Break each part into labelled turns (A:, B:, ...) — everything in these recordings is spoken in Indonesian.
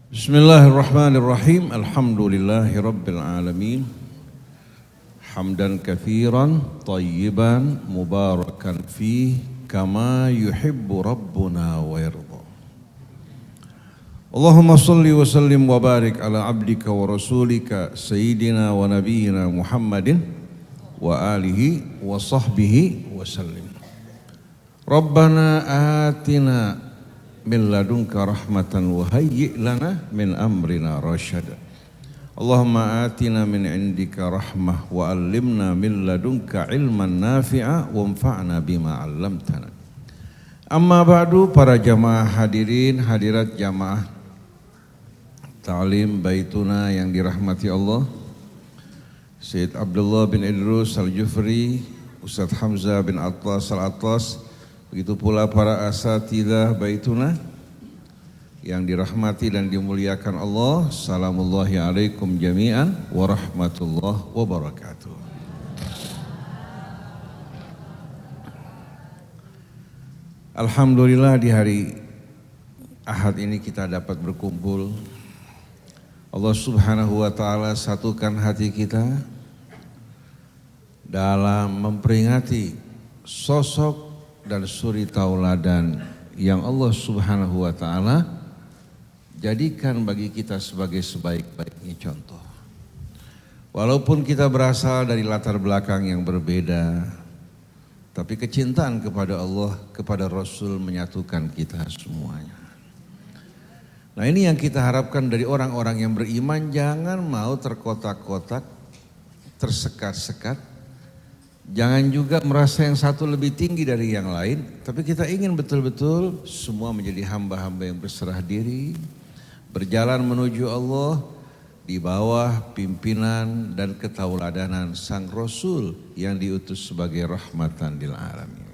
A: Bismillahirrahmanirrahim. Alhamdulillahirabbil alamin. Hamdan katsiran thayyiban mubarakan fih kama yuhibbu rabbuna wa yarda. Allahumma salli wa sallim wa barik ala abdika wa rasulika sayyidina wa nabiyyina Muhammadin wa alihi wa sahbihi wa sallim. Rabbana atina min ladunka rahmatan wa hayyi' lana min amrina rasyada. Allahumma atina min indika rahmah wa allimna min ladunka ilman nafi'a wa anfa'na bima 'allamtana. Amma ba'du, para jamaah hadirin hadirat jamaah Ta'lim Baituna yang dirahmati Allah, Syed Abdullah bin Idrus Al-Jufri, Ustaz Hamzah bin Attas Al-Attas, begitu pula para asatidzah Baituna yang dirahmati dan dimuliakan Allah. Salamullahi alaikum jami'an wa rahmatullahi wa barakatuh. Alhamdulillah, di hari Ahad ini kita dapat berkumpul. Allah Subhanahu wa taala satukan hati kita dalam memperingati sosok dan suri tauladan yang Allah Subhanahu wa taala jadikan bagi kita sebagai sebaik-baiknya contoh. Walaupun kita berasal dari latar belakang yang berbeda, tapi kecintaan kepada Allah, kepada Rasul menyatukan kita semuanya. Nah, ini yang kita harapkan dari orang-orang yang beriman, jangan mau terkotak-kotak, tersekat-sekat. Jangan juga merasa yang satu lebih tinggi dari yang lain, tapi kita ingin betul-betul semua menjadi hamba-hamba yang berserah diri, berjalan menuju Allah di bawah pimpinan dan ketauladanan Sang Rasul yang diutus sebagai rahmatan lil alamin.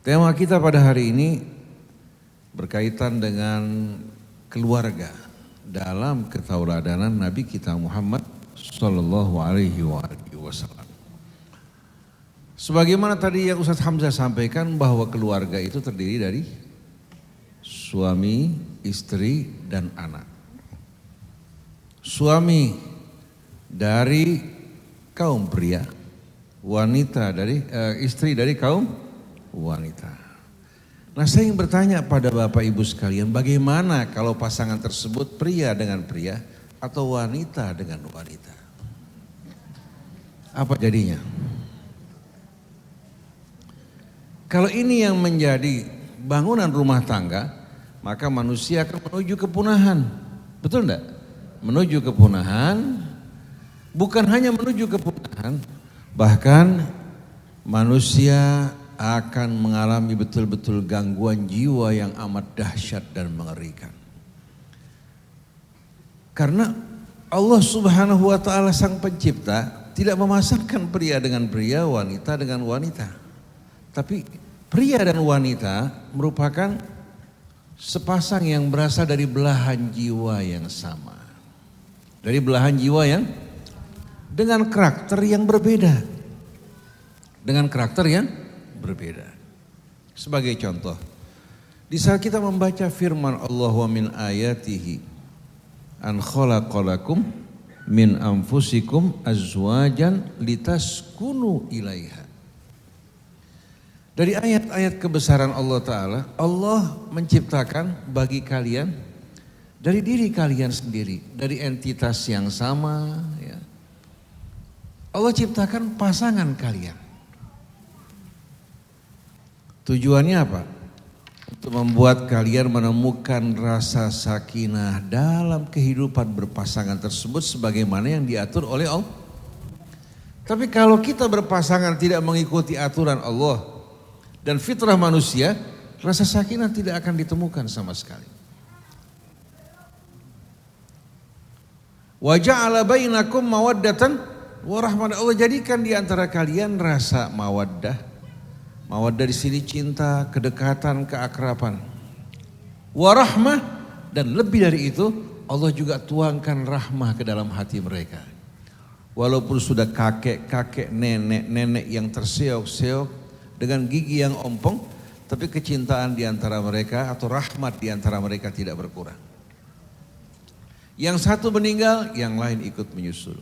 A: Tema kita pada hari ini berkaitan dengan keluarga dalam ketauladanan Nabi kita Muhammad sallallahu alaihi wasallam. Sebagaimana tadi yang Ustaz Hamzah sampaikan bahwa keluarga itu terdiri dari suami, istri, dan anak. Suami dari kaum pria, wanita dari istri dari kaum wanita. Nah, saya ingin bertanya pada Bapak Ibu sekalian, bagaimana kalau pasangan tersebut pria dengan pria atau wanita dengan wanita? Apa jadinya? Kalau ini yang menjadi bangunan rumah tangga, maka manusia akan menuju kepunahan. Betul enggak? Menuju kepunahan, bukan hanya menuju kepunahan, bahkan manusia akan mengalami betul-betul gangguan jiwa yang amat dahsyat dan mengerikan. Karena Allah Subhanahu wa taala Sang Pencipta tidak memasangkan pria dengan pria, wanita dengan wanita. Tapi pria dan wanita merupakan sepasang yang berasal dari belahan jiwa yang sama. Dari belahan jiwa yang dengan karakter yang berbeda. Dengan karakter yang berbeda. Sebagai contoh, di saat kita membaca firman Allah, wa min ayatihi an khalaqalakum min anfusikum azwajan litaskunu ilaiha. Dari ayat-ayat kebesaran Allah Ta'ala, Allah menciptakan bagi kalian dari diri kalian sendiri, dari entitas yang sama. Ya. Allah ciptakan pasangan kalian. Tujuannya apa? Untuk membuat kalian menemukan rasa sakinah dalam kehidupan berpasangan tersebut sebagaimana yang diatur oleh Allah. Tapi kalau kita berpasangan tidak mengikuti aturan Allah dan fitrah manusia, rasa sakinah tidak akan ditemukan sama sekali. Wa ja'ala bainakum mawaddatan wa rahmah. Allah jadikan di antara kalian rasa mawaddah. Mawaddah di sini cinta, kedekatan, keakraban. Warahmah, dan lebih dari itu Allah juga tuangkan rahmah ke dalam hati mereka. Walaupun sudah kakek-kakek, nenek-nenek yang terseok-seok dengan gigi yang ompong, tapi kecintaan di antara mereka atau rahmat di antara mereka tidak berkurang. Yang satu meninggal, yang lain ikut menyusul.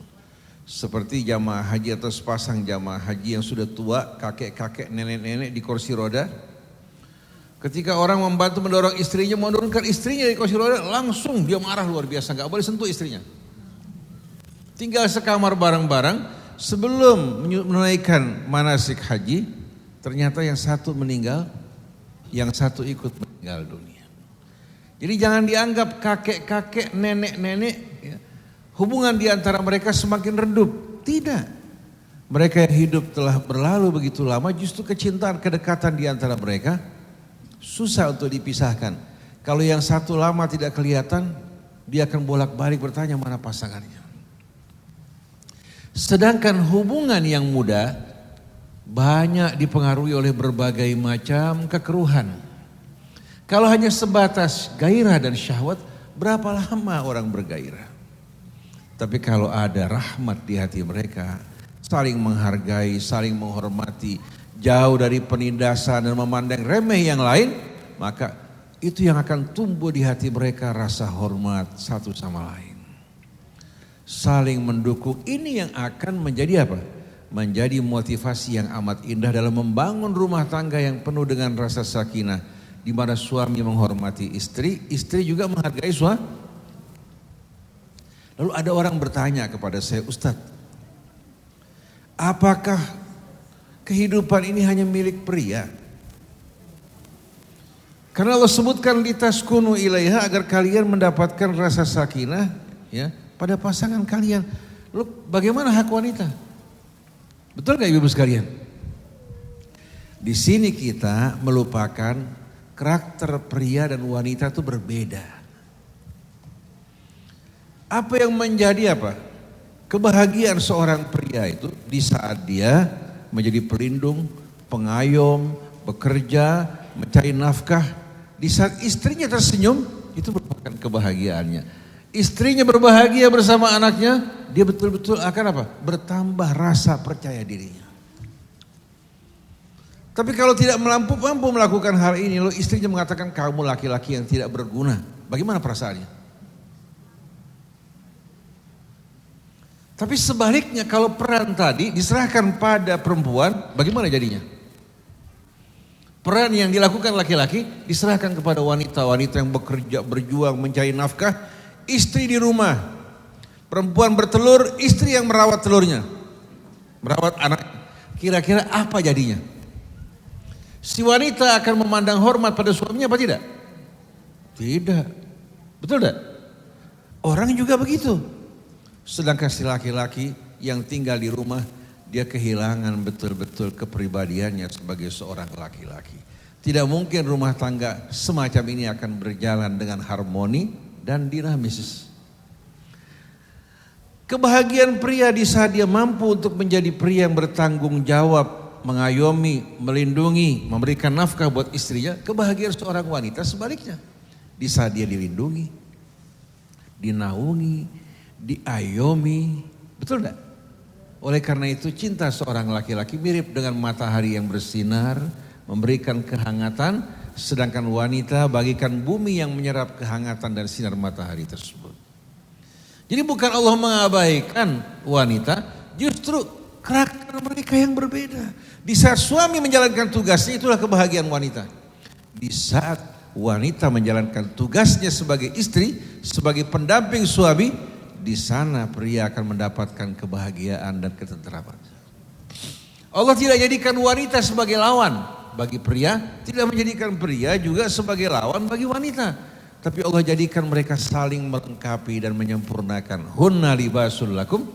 A: Seperti jamaah haji atau sepasang jamaah haji yang sudah tua, kakek-kakek, nenek-nenek di kursi roda. Ketika orang membantu mendorong istrinya, menurunkan istrinya di kursi roda, langsung dia marah luar biasa, gak boleh sentuh istrinya. Tinggal sekamar bareng-bareng, sebelum menunaikan manasik haji, ternyata yang satu meninggal, yang satu ikut meninggal dunia. Jadi jangan dianggap kakek-kakek, nenek-nenek, ya, hubungan di antara mereka semakin redup. Tidak. Mereka yang hidup telah berlalu begitu lama, justru kecintaan, kedekatan di antara mereka susah untuk dipisahkan. Kalau yang satu lama tidak kelihatan, dia akan bolak-balik bertanya mana pasangannya. Sedangkan hubungan yang muda banyak dipengaruhi oleh berbagai macam kekeruhan. Kalau hanya sebatas gairah dan syahwat, berapa lama orang bergairah? Tapi kalau ada rahmat di hati mereka, saling menghargai, saling menghormati, jauh dari penindasan dan memandang remeh yang lain, maka itu yang akan tumbuh di hati mereka rasa hormat satu sama lain. Saling mendukung, ini yang akan menjadi apa? Menjadi motivasi yang amat indah dalam membangun rumah tangga yang penuh dengan rasa sakinah, di mana suami menghormati istri, istri juga menghargai suami. Lalu ada orang bertanya kepada saya, Ustadz, apakah kehidupan ini hanya milik pria? Karena Allah sebutkan litaskunu ilaiha, agar kalian mendapatkan rasa sakinah, ya, pada pasangan kalian. Lalu bagaimana hak wanita? Betul gak ibu-ibu sekalian? Di sini kita melupakan karakter pria dan wanita itu berbeda. Apa yang menjadi apa? Kebahagiaan seorang pria itu di saat dia menjadi pelindung, pengayom, bekerja, mencari nafkah. Di saat istrinya tersenyum, itu merupakan kebahagiaannya. Istrinya berbahagia bersama anaknya, dia betul-betul akan apa? Bertambah rasa percaya dirinya. Tapi kalau tidak mampu melakukan hal ini, lalu istrinya mengatakan kamu laki-laki yang tidak berguna. Bagaimana perasaannya? Tapi sebaliknya kalau peran tadi diserahkan pada perempuan, bagaimana jadinya? Peran yang dilakukan laki-laki diserahkan kepada wanita-wanita yang bekerja, berjuang, mencari nafkah. Istri di rumah, perempuan bertelur, istri yang merawat telurnya, merawat anak. Kira-kira apa jadinya? Si wanita akan memandang hormat pada suaminya apa tidak? Tidak. Betul tidak? Orang juga begitu. Sedangkan si laki-laki yang tinggal di rumah, dia kehilangan betul-betul kepribadiannya sebagai seorang laki-laki. Tidak mungkin rumah tangga semacam ini akan berjalan dengan harmoni dan dinamis. Kebahagiaan pria di saat dia mampu untuk menjadi pria yang bertanggung jawab, mengayomi, melindungi, memberikan nafkah buat istrinya. Kebahagiaan seorang wanita sebaliknya. Di saat dia dilindungi, dinaungi, diayomi. Betul enggak? Oleh karena itu cinta seorang laki-laki mirip dengan matahari yang bersinar, memberikan kehangatan. Sedangkan wanita bagikan bumi yang menyerap kehangatan dan sinar matahari tersebut. Jadi bukan Allah mengabaikan wanita, justru karakter mereka yang berbeda. Di saat suami menjalankan tugasnya, itulah kebahagiaan wanita. Di saat wanita menjalankan tugasnya sebagai istri, sebagai pendamping suami, di sana pria akan mendapatkan kebahagiaan dan ketenteraman. Allah tidak jadikan wanita sebagai lawan bagi pria, tidak menjadikan pria juga sebagai lawan bagi wanita. Tapi Allah jadikan mereka saling melengkapi dan menyempurnakan. Hunna libasul lakum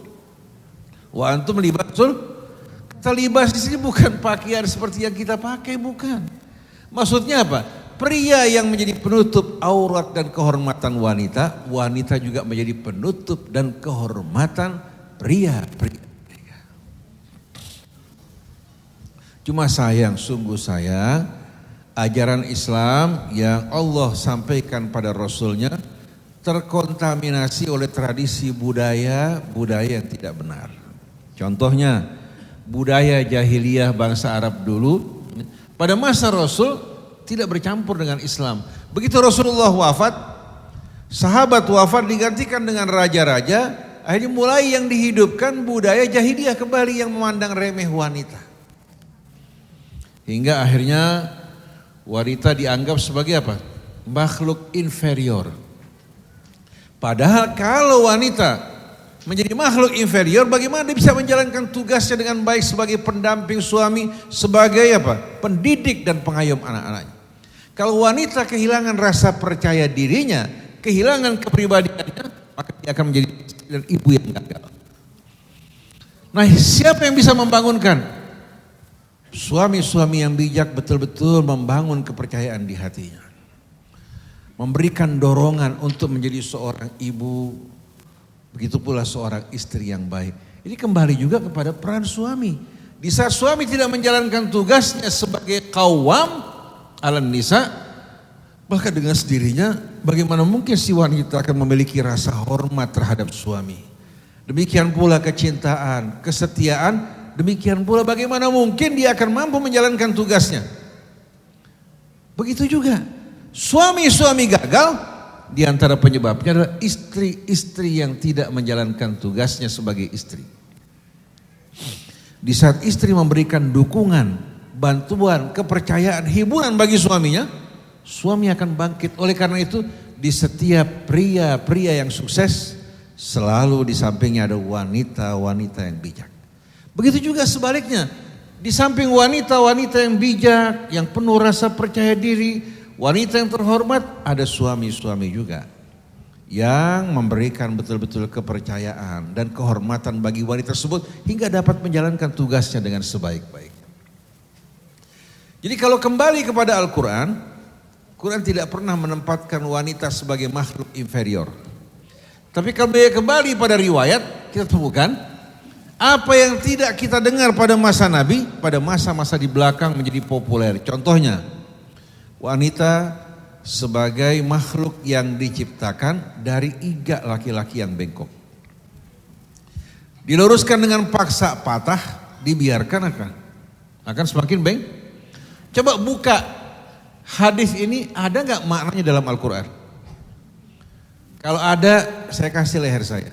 A: wa antum libasul. Kata libas di sini bukan pakaian seperti yang kita pakai, bukan. Maksudnya apa? Pria yang menjadi penutup aurat dan kehormatan wanita, wanita juga menjadi penutup dan kehormatan pria. Cuma sayang, sungguh sayang, ajaran Islam yang Allah sampaikan pada Rasulnya terkontaminasi oleh tradisi budaya yang tidak benar. Contohnya budaya jahiliyah bangsa Arab dulu, pada masa Rasul tidak bercampur dengan Islam. Begitu Rasulullah wafat, sahabat wafat digantikan dengan raja-raja, akhirnya mulai yang dihidupkan budaya jahiliyah kembali yang memandang remeh wanita. Hingga akhirnya wanita dianggap sebagai apa? Makhluk inferior. Padahal kalau wanita menjadi makhluk inferior, bagaimana dia bisa menjalankan tugasnya dengan baik sebagai pendamping suami, sebagai apa? Pendidik dan pengayom anak-anaknya. Kalau wanita kehilangan rasa percaya dirinya, kehilangan kepribadiannya, maka dia akan menjadi istri dan ibu yang gagal. Nah, siapa yang bisa membangunkan? Suami-suami yang bijak betul-betul membangun kepercayaan di hatinya. Memberikan dorongan untuk menjadi seorang ibu, begitu pula seorang istri yang baik. Ini kembali juga kepada peran suami. Di saat suami tidak menjalankan tugasnya sebagai qawwam ala nisa, maka dengan sendirinya bagaimana mungkin si wanita akan memiliki rasa hormat terhadap suami. Demikian pula kecintaan, kesetiaan, demikian pula bagaimana mungkin dia akan mampu menjalankan tugasnya. Begitu juga suami-suami gagal, di antara penyebabnya adalah istri-istri yang tidak menjalankan tugasnya sebagai istri. Di saat istri memberikan dukungan, bantuan, kepercayaan, hiburan bagi suaminya, suami akan bangkit. Oleh karena itu, di setiap pria-pria yang sukses, selalu di sampingnya ada wanita-wanita yang bijak. Begitu juga sebaliknya, di samping wanita-wanita yang bijak, yang penuh rasa percaya diri, wanita yang terhormat, ada suami-suami juga yang memberikan betul-betul kepercayaan dan kehormatan bagi wanita tersebut hingga dapat menjalankan tugasnya dengan sebaik-baiknya. Jadi kalau kembali kepada Al-Quran, Quran tidak pernah menempatkan wanita sebagai makhluk inferior. Tapi kalau kembali pada riwayat, kita temukan apa yang tidak kita dengar pada masa Nabi, pada masa-masa di belakang menjadi populer. Contohnya, wanita sebagai makhluk yang diciptakan dari iga laki-laki yang bengkok. Diluruskan dengan paksa patah, dibiarkan akan semakin bengkok. Coba buka hadis ini, ada nggak maknanya dalam Al-Quran? Kalau ada, saya kasih leher saya.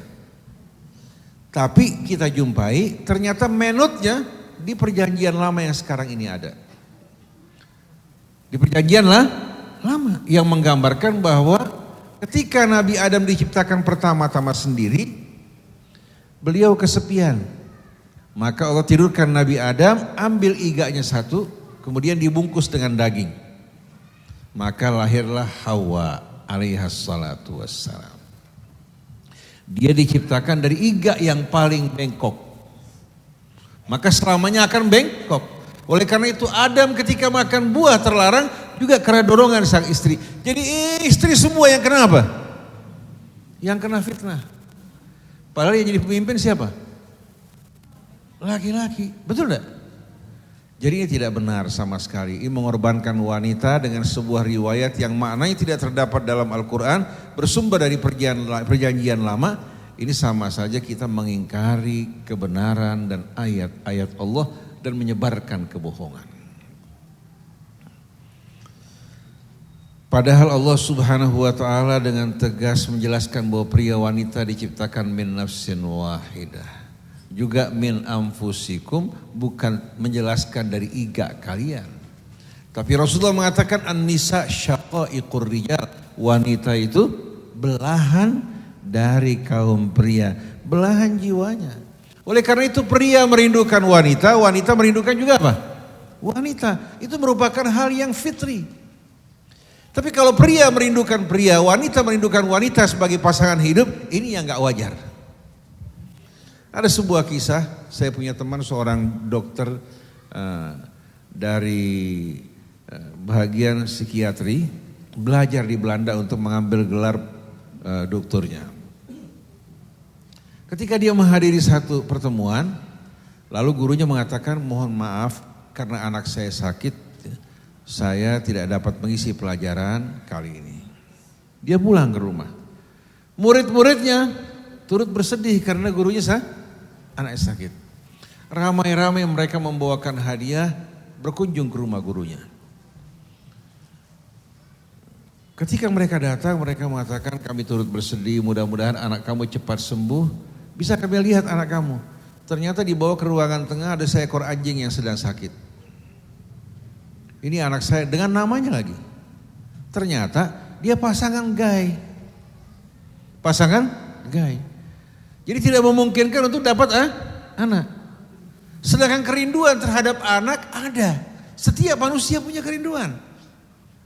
A: Tapi kita jumpai ternyata menutnya di perjanjian lama yang sekarang ini ada. Di perjanjian lama yang menggambarkan bahwa ketika Nabi Adam diciptakan pertama-tama sendiri, beliau kesepian. Maka Allah tidurkan Nabi Adam, ambil iganya satu, kemudian dibungkus dengan daging. Maka lahirlah Hawa alaihas salatu wassalam. Dia diciptakan dari iga yang paling bengkok. Maka selamanya akan bengkok. Oleh karena itu Adam ketika makan buah terlarang juga karena dorongan sang istri. Jadi istri semua yang kena apa? Yang kena fitnah. Padahal yang jadi pemimpin siapa? Laki-laki. Betul enggak? Jadi ini tidak benar sama sekali. Ini mengorbankan wanita dengan sebuah riwayat yang maknanya tidak terdapat dalam Al-Quran, bersumber dari perjanjian lama. Ini sama saja kita mengingkari kebenaran dan ayat-ayat Allah dan menyebarkan kebohongan. Padahal Allah Subhanahu wa taala dengan tegas menjelaskan bahwa pria wanita diciptakan min nafsin wahidah. Juga min anfusikum, bukan menjelaskan dari iga kalian. Tapi Rasulullah mengatakan an-nisa syaqaiqur rijal, wanita itu belahan dari kaum pria, belahan jiwanya. Oleh karena itu pria merindukan wanita, wanita merindukan juga apa? Wanita. Itu merupakan hal yang fitri. Tapi kalau pria merindukan pria, wanita merindukan wanita sebagai pasangan hidup, ini yang gak wajar. Ada sebuah kisah, saya punya teman seorang dokter dari bagian psikiatri, belajar di Belanda untuk mengambil gelar doktornya. Ketika dia menghadiri satu pertemuan, lalu gurunya mengatakan, mohon maaf karena anak saya sakit, saya tidak dapat mengisi pelajaran kali ini. Dia pulang ke rumah. Murid-muridnya turut bersedih karena gurunya anaknya sakit. Ramai-ramai mereka membawakan hadiah berkunjung ke rumah gurunya. Ketika mereka datang, mereka mengatakan kami turut bersedih, mudah-mudahan anak kamu cepat sembuh. Bisa kami lihat anak kamu. Ternyata dibawa ke ruangan tengah ada seekor anjing yang sedang sakit. Ini anak saya dengan namanya lagi. Ternyata dia pasangan gay. Pasangan gay. Jadi tidak memungkinkan untuk dapat anak. Sedangkan kerinduan terhadap anak ada. Setiap manusia punya kerinduan.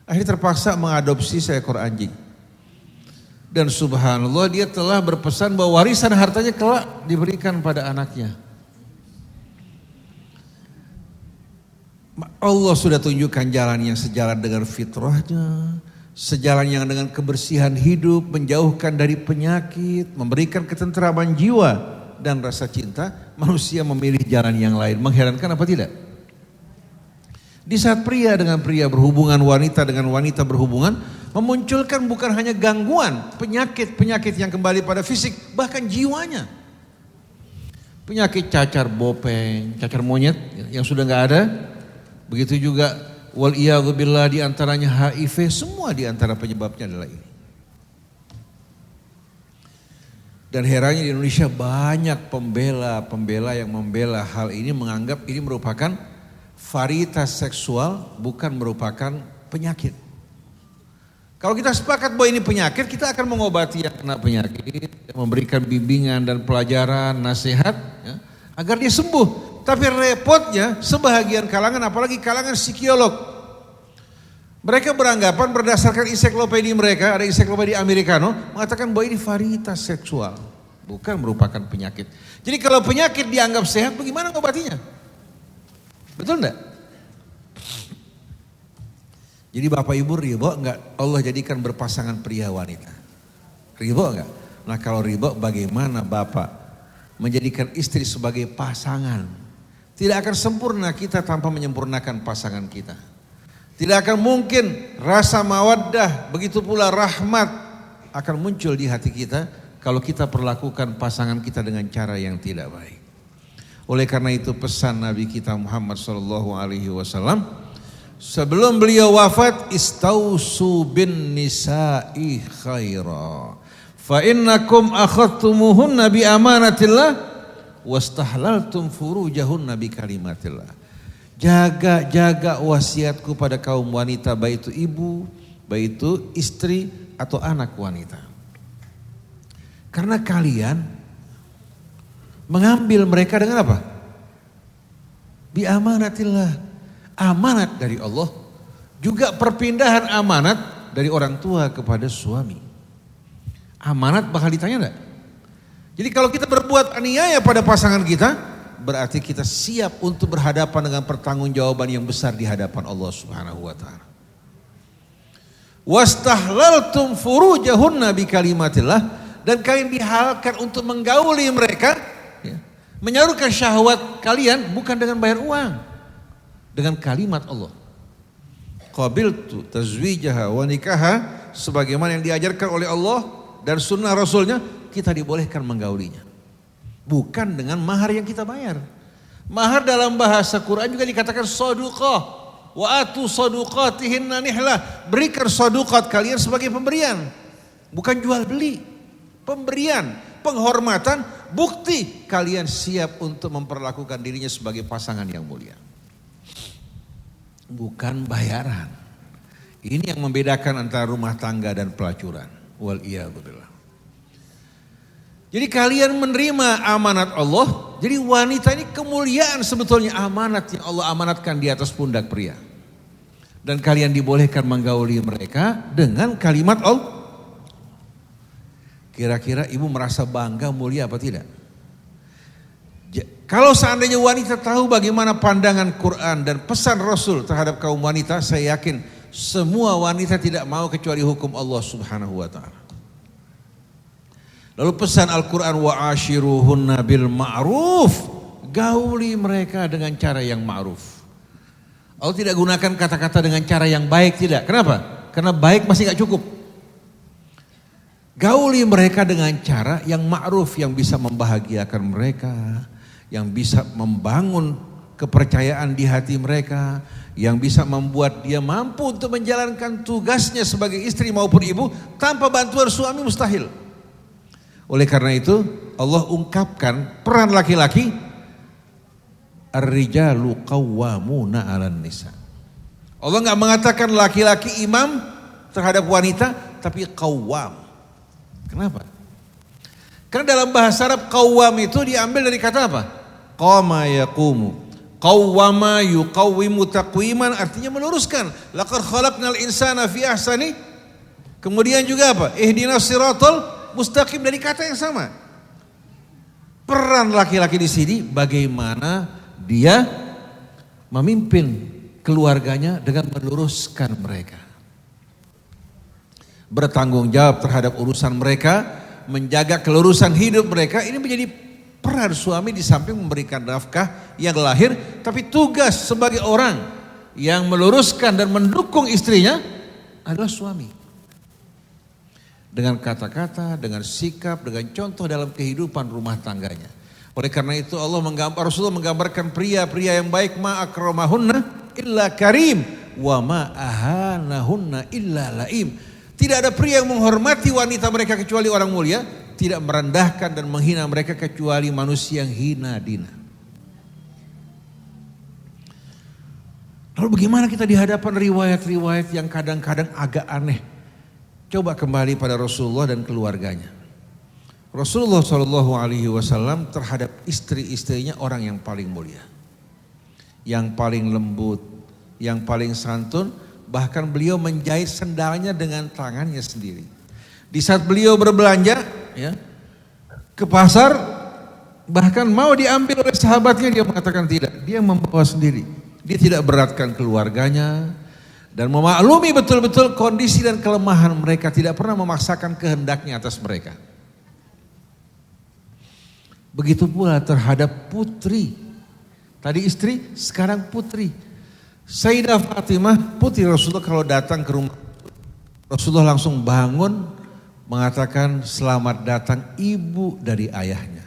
A: Akhirnya terpaksa mengadopsi seekor anjing. Dan subhanallah dia telah berpesan bahwa warisan hartanya kelak diberikan pada anaknya. Allah sudah tunjukkan jalan yang sejalan dengan fitrahnya. Sejalan yang dengan kebersihan hidup, menjauhkan dari penyakit, memberikan ketentraman jiwa dan rasa cinta. Manusia memilih jalan yang lain. Mengherankan apa tidak? Di saat pria dengan pria berhubungan, wanita dengan wanita berhubungan, memunculkan bukan hanya gangguan, penyakit-penyakit yang kembali pada fisik, bahkan jiwanya. Penyakit cacar bopeng, cacar monyet yang sudah nggak ada, begitu juga waliyadzubillah di antaranya HIV, semua di antara penyebabnya adalah ini. Dan herannya di Indonesia banyak pembela yang membela hal ini, menganggap ini merupakan varietas seksual, bukan merupakan penyakit. Kalau kita sepakat bahwa ini penyakit, kita akan mengobati yang kena penyakit, memberikan bimbingan dan pelajaran, nasihat ya, agar dia sembuh. Tapi repotnya sebahagian kalangan, apalagi kalangan psikolog, mereka beranggapan berdasarkan ensiklopedia mereka, ada ensiklopedia Americano, mengatakan bahwa ini varietas seksual, bukan merupakan penyakit. Jadi kalau penyakit dianggap sehat, bagaimana mengobatinya? Betul enggak? Jadi Bapak Ibu ridho enggak Allah jadikan berpasangan pria wanita? Ridho enggak? Nah kalau ridho, bagaimana Bapak menjadikan istri sebagai pasangan? Tidak akan sempurna kita tanpa menyempurnakan pasangan kita. Tidak akan mungkin rasa mawaddah, begitu pula rahmat akan muncul di hati kita kalau kita perlakukan pasangan kita dengan cara yang tidak baik. Oleh karena itu pesan Nabi kita Muhammad SAW, sebelum beliau wafat, istausu bin nisa'i khaira, fa innakum akhadtumuhunna bi amanatillah wastahlaltum furujahunna bi kalimatillah. Jaga wasiatku pada kaum wanita, baik itu ibu, baik itu istri atau anak wanita. Karena kalian mengambil mereka dengan apa? Bi amanatillah. Amanat dari Allah. Juga perpindahan amanat dari orang tua kepada suami. Amanat bakal ditanya enggak? Jadi kalau kita berbuat aniaya pada pasangan kita, berarti kita siap untuk berhadapan dengan pertanggungjawaban yang besar di hadapan Allah Subhanahu wa taala. Wastahlaltum furujahunna bi kalimatillah, dan kalian dihalalkan untuk menggauli mereka, ya, menyalurkan syahwat kalian bukan dengan bayar uang, dengan kalimat Allah. Qabiltu tazwijaha wa nikaha, sebagaimana yang diajarkan oleh Allah dan sunnah Rasulnya, kita dibolehkan menggaulinya. Bukan dengan mahar yang kita bayar. Mahar dalam bahasa Quran juga dikatakan sadaqah. Wa atu sadaqatihinna nihlah. Berikan sadaqat kalian sebagai pemberian. Bukan jual beli. Pemberian, penghormatan, bukti kalian siap untuk memperlakukan dirinya sebagai pasangan yang mulia. Bukan bayaran. Ini yang membedakan antara rumah tangga dan pelacuran. Wal iyadzubillah. Jadi kalian menerima amanat Allah. Jadi wanita ini kemuliaan sebetulnya, amanat yang Allah amanatkan di atas pundak pria. Dan kalian dibolehkan menggauli mereka dengan kalimat Allah. Kira-kira ibu merasa bangga, mulia apa tidak? Kalau seandainya wanita tahu bagaimana pandangan Quran dan pesan Rasul terhadap kaum wanita, saya yakin semua wanita tidak mau kecuali hukum Allah Subhanahu wa taala. Lalu pesan Al-Quran, wa ashiruhunna bil ma'ruf, gauli mereka dengan cara yang ma'ruf. Allah tidak gunakan kata-kata dengan cara yang baik, tidak. Kenapa? Karena baik masih gak cukup. Gauli mereka dengan cara yang ma'ruf, yang bisa membahagiakan mereka, yang bisa membangun kepercayaan di hati mereka, yang bisa membuat dia mampu untuk menjalankan tugasnya sebagai istri maupun ibu tanpa bantuan suami mustahil. Oleh karena itu Allah ungkapkan peran laki-laki, ar-rijalu qawwamuna 'alan nisa. Allah enggak mengatakan laki-laki imam terhadap wanita, tapi qawwam. Kenapa? Karena dalam bahasa Arab qawwam itu diambil dari kata apa? Qama yaqumu. Qawwama yuqawwimu taqwiman, artinya meluruskan. Laqad khalaqnal insana fi ahsani. Kemudian juga apa? Ihdinas siratal mustaqim, dari kata yang sama. Peran laki-laki di sini bagaimana dia memimpin keluarganya dengan meluruskan mereka. Bertanggung jawab terhadap urusan mereka, menjaga kelurusan hidup mereka. Ini menjadi peran suami di samping memberikan nafkah yang lahir, tapi tugas sebagai orang yang meluruskan dan mendukung istrinya adalah suami. Dengan kata-kata, dengan sikap, dengan contoh dalam kehidupan rumah tangganya. Oleh karena itu Rasulullah menggambarkan pria-pria yang baik, ma akramahunna illa karim wa ma ahanahunna illa laim. Tidak ada pria yang menghormati wanita mereka kecuali orang mulia, tidak merendahkan dan menghina mereka kecuali manusia yang hina dina. Lalu bagaimana kita di hadapan riwayat-riwayat yang kadang-kadang agak aneh? Coba kembali pada Rasulullah dan keluarganya. Rasulullah SAW terhadap istri-istrinya orang yang paling mulia, yang paling lembut, yang paling santun. Bahkan beliau menjahit sendalnya dengan tangannya sendiri. Di saat beliau berbelanja ya, ke pasar, bahkan mau diambil oleh sahabatnya, dia mengatakan tidak, dia membawa sendiri. Dia tidak beratkan keluarganya dan memaklumi betul-betul kondisi dan kelemahan mereka, tidak pernah memaksakan kehendaknya atas mereka. Begitu pula terhadap putri. Tadi istri, sekarang putri. Sayyidah Fatimah, putri Rasulullah, kalau datang ke rumah Rasulullah langsung bangun mengatakan selamat datang ibu dari ayahnya.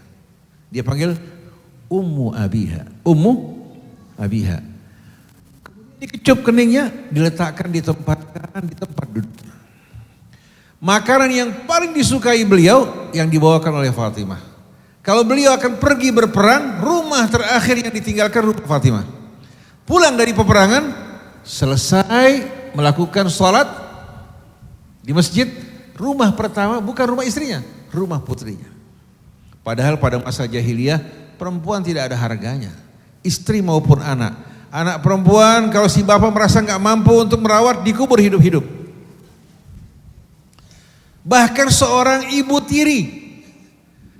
A: Dia panggil Ummu Abiha. Ummu Abiha. Dikecup keningnya, diletakkan di tempat duduk. Makanan yang paling disukai beliau yang dibawakan oleh Fatimah. Kalau beliau akan pergi berperang, rumah terakhir yang ditinggalkan rumah Fatimah. Pulang dari peperangan, selesai melakukan sholat di masjid, rumah pertama bukan rumah istrinya, rumah putrinya. Padahal pada masa jahiliyah perempuan tidak ada harganya, istri maupun anak. Anak perempuan kalau si bapak merasa nggak mampu untuk merawat, dikubur hidup-hidup. Bahkan seorang ibu tiri,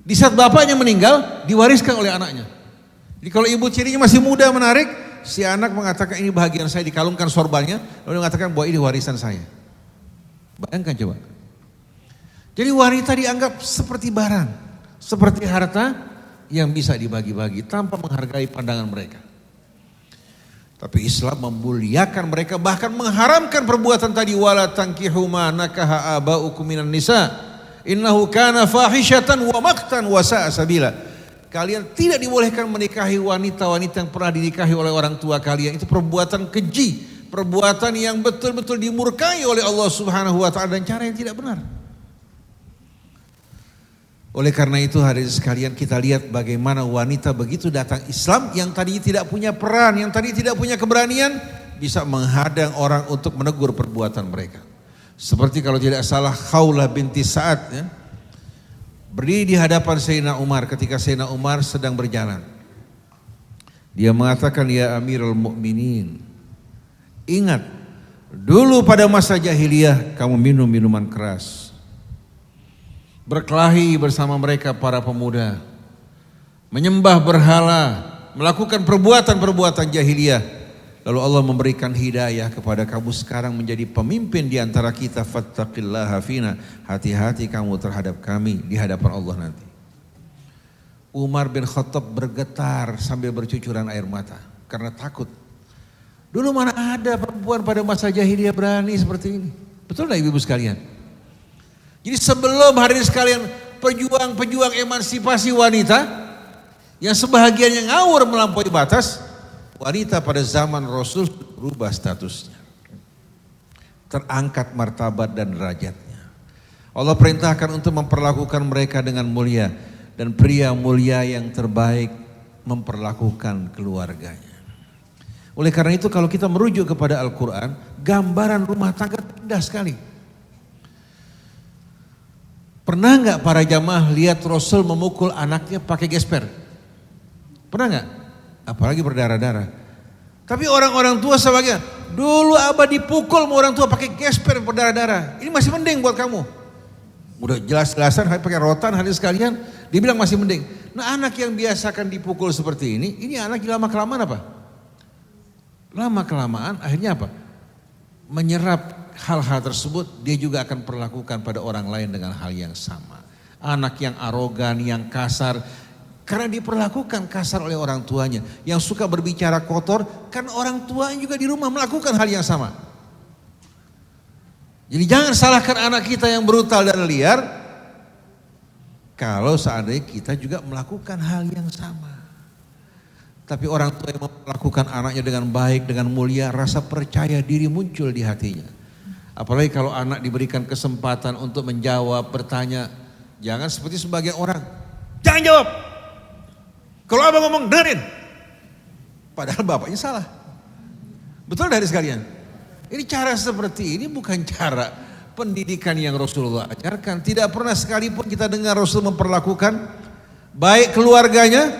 A: di saat bapaknya meninggal, diwariskan oleh anaknya. Jadi kalau ibu tirinya masih muda menarik, si anak mengatakan ini bahagian saya, dikalungkan sorbannya, lalu mengatakan bahwa ini warisan saya. Bayangkan coba. Jadi wanita dianggap seperti barang, seperti harta yang bisa dibagi-bagi tanpa menghargai pandangan mereka. Tapi Islam memuliakan mereka, bahkan mengharamkan perbuatan tadi, wala tankihu ma nakaha aba'ukum minan nisa innahu kana fahishatan wa maqtan wa sa'a sabila. Kalian tidak dibolehkan menikahi wanita-wanita yang pernah dinikahi oleh orang tua kalian. Itu perbuatan keji, perbuatan yang betul-betul dimurkai oleh Allah Subhanahu wa taala dan cara yang tidak benar. Oleh karena itu hadirin sekalian, kita lihat bagaimana wanita begitu datang Islam yang tadi tidak punya peran, yang tadi tidak punya keberanian, bisa menghadang orang untuk menegur perbuatan mereka. Seperti kalau tidak salah Khawlah binti Sa'ad ya, berdiri di hadapan Sayyidina Umar ketika Sayyidina Umar sedang berjalan. Dia mengatakan, ya Amirul Mukminin, ingat dulu pada masa jahiliyah kamu minum minuman keras, berkelahi bersama mereka para pemuda, menyembah berhala, melakukan perbuatan-perbuatan jahiliyah. Lalu Allah memberikan hidayah kepada kamu sekarang menjadi pemimpin di antara kita. Fattaqillaha fina, hati-hati kamu terhadap kami di hadapan Allah nanti. Umar bin Khattab bergetar sambil bercucuran air mata karena takut. Dulu mana ada perempuan pada masa jahiliyah berani seperti ini? Betul enggak ibu-ibu sekalian? Jadi sebelum hari ini sekalian pejuang-pejuang emansipasi wanita yang sebahagiannya ngawur melampaui batas, wanita pada zaman Rasul berubah statusnya. Terangkat martabat dan derajatnya. Allah perintahkan untuk memperlakukan mereka dengan mulia. Dan pria mulia yang terbaik memperlakukan keluarganya. Oleh karena itu kalau kita merujuk kepada Al-Quran, gambaran rumah tangga indah sekali. Pernah nggak para jamaah lihat Rasul memukul anaknya pakai gesper? Pernah nggak? Apalagi berdarah-darah. Tapi orang-orang tua sebagian, dulu abah dipukul sama orang tua pakai gesper berdarah-darah. Ini masih mending buat kamu. Udah jelas-jelasan pakai rotan hadis sekalian, dibilang masih mending. Nah anak yang biasakan dipukul seperti ini anak lama-kelamaan apa? Lama-kelamaan akhirnya apa? Menyerap hal-hal tersebut, dia juga akan perlakukan pada orang lain dengan hal yang sama. Anak yang arogan, yang kasar, karena diperlakukan kasar oleh orang tuanya. Yang suka berbicara kotor, kan orang tuanya juga di rumah melakukan hal yang sama. Jadi jangan salahkan anak kita yang brutal dan liar, kalau seandainya kita juga melakukan hal yang sama. Tapi orang tua yang melakukan anaknya dengan baik, dengan mulia, rasa percaya diri muncul di hatinya. Apalagi kalau anak diberikan kesempatan untuk menjawab, bertanya, jangan seperti sebagian orang, jangan jawab. Kalau abang ngomong dengerin. Padahal bapaknya salah. Betul dari sekalian? Ini cara seperti ini bukan cara pendidikan yang Rasulullah ajarkan. Tidak pernah sekalipun kita dengar Rasul memperlakukan baik keluarganya,